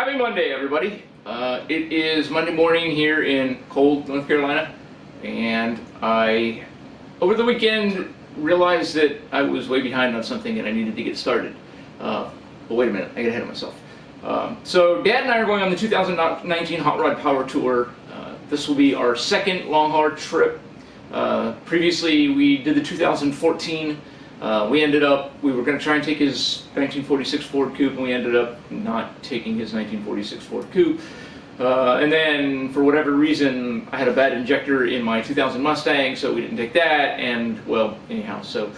Happy Monday, everybody. It is Monday morning here in cold North Carolina, and I, over the weekend, realized that I was way behind on something and I needed to get started. But wait a minute, I get ahead of myself. So Dad and I are going on the 2019 Hot Rod Power Tour. This will be our second long haul trip. Previously, we did the 2014. We were going to try and take his 1946 Ford Coupe, and we ended up not taking his 1946 Ford Coupe. And then, for whatever reason, I had a bad injector in my 2000 Mustang, so we didn't take that, and, well, anyhow, so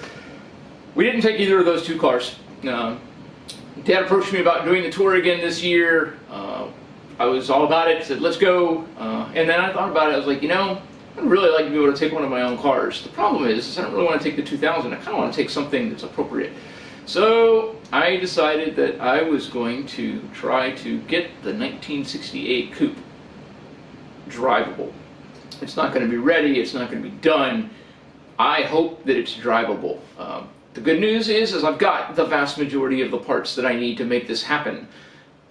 we didn't take either of those two cars. Dad approached me about doing the tour again this year. I was all about it, said, let's go, and then I thought about it. I was like, you know, I'd really like to be able to take one of my own cars. The problem is I don't really want to take the 2000. I kind of want to take something that's appropriate. So I decided that I was going to try to get the 1968 Coupe drivable. It's not going to be ready. It's not going to be done. I hope that it's drivable. The good news is I've got the vast majority of the parts that I need to make this happen.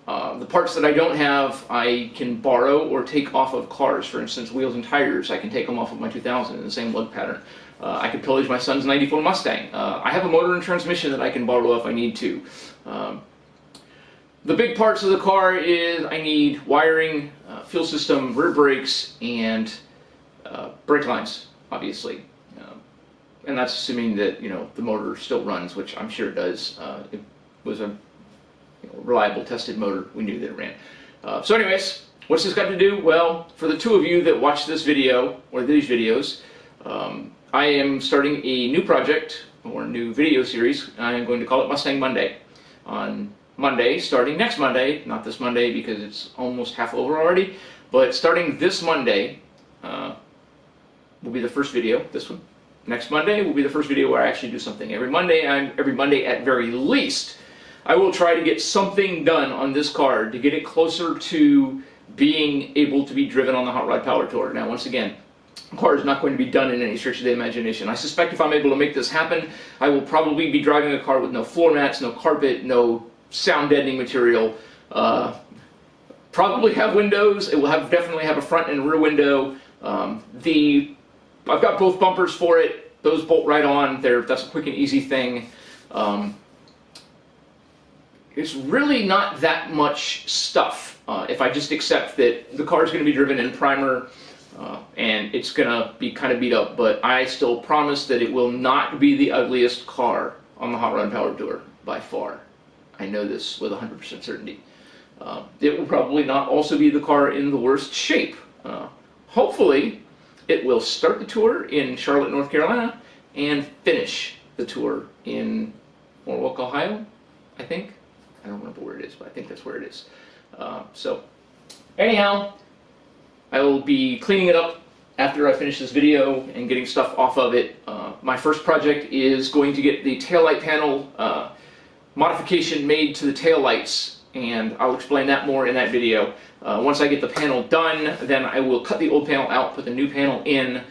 The parts that I don't have, I can borrow or take off of cars. For instance, wheels and tires, I can take them off of my 2000 in the same lug pattern. I can pillage my son's 94 Mustang. I have a motor and transmission that I can borrow if I need to. The big parts of the car is I need wiring, fuel system, rear brakes, and brake lines, obviously. And that's assuming that, you know, the motor still runs, which I'm sure it does. It was a reliable, tested motor. We knew that it ran. So anyways, what's this got to do? Well, for the two of you that watch this video, or these videos, I am starting a new project, or a new video series. I am going to call it Mustang Monday. On Monday, starting next Monday, not this Monday because it's almost half over already, but starting this Monday will be the first video, this one. Next Monday will be the first video where I actually do something. Every Monday at very least, I will try to get something done on this car to get it closer to being able to be driven on the Hot Rod Power Tour. Now, once again, the car is not going to be done in any stretch of the imagination. I suspect if I'm able to make this happen, I will probably be driving a car with no floor mats, no carpet, no sound deadening material. Probably have windows. It will definitely have a front and rear window. I've got both bumpers for it. Those bolt right on. That's a quick and easy thing. It's really not that much stuff if I just accept that the car is going to be driven in primer and it's going to be kind of beat up, but I still promise that it will not be the ugliest car on the Hot Rod Power Tour by far. I know this with 100% certainty. It will probably not also be the car in the worst shape. Hopefully, it will start the tour in Charlotte, North Carolina, and finish the tour in Norwalk, Ohio, I think. I don't remember where it is, but I think that's where it is. So, anyhow, I will be cleaning it up after I finish this video and getting stuff off of it. My first project is going to get the taillight panel modification made to the taillights, and I'll explain that more in that video. Once I get the panel done, then I will cut the old panel out, put the new panel in,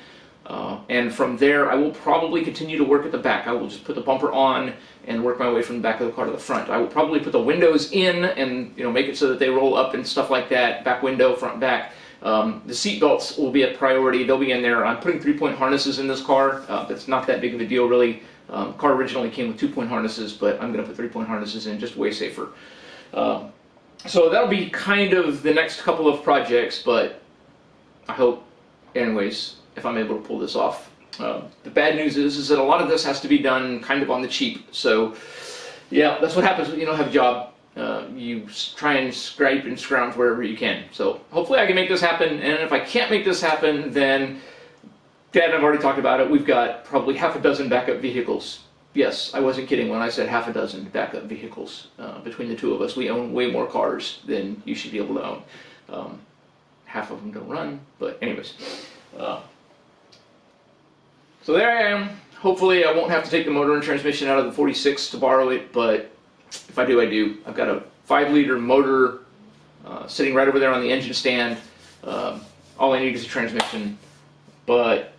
and from there I will probably continue to work at the back. I will just put the bumper on and work my way from the back of the car to the front. I will probably put the windows in and make it so that they roll up and stuff like that, back window, front, back. The seat belts will be a priority. They'll be in there. I'm putting 3-point harnesses in this car. That's not that big of a deal, really. Car originally came with 2-point harnesses, but I'm going to put 3-point harnesses in, just way safer. So that'll be kind of the next couple of projects, but I hope, anyways, if I'm able to pull this off. The bad news is that a lot of this has to be done kind of on the cheap. So, yeah, that's what happens when you don't have a job. You try and scrape and scrounge wherever you can. So hopefully I can make this happen, and if I can't make this happen, then Dad and I've already talked about it. We've got probably half a dozen backup vehicles. Yes, I wasn't kidding when I said half a dozen backup vehicles. Between the two of us, we own way more cars than you should be able to own. Half of them don't run, but anyways. So there I am. Hopefully I won't have to take the motor and transmission out of the 46 to borrow it, but if I do, I do. I've got a 5-liter motor sitting right over there on the engine stand. All I need is a transmission, but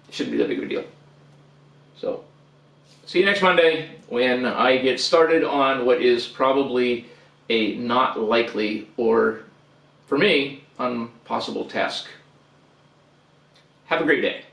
it shouldn't be that big of a deal. So, see you next Monday when I get started on what is probably a not likely, or for me, impossible task. Have a great day.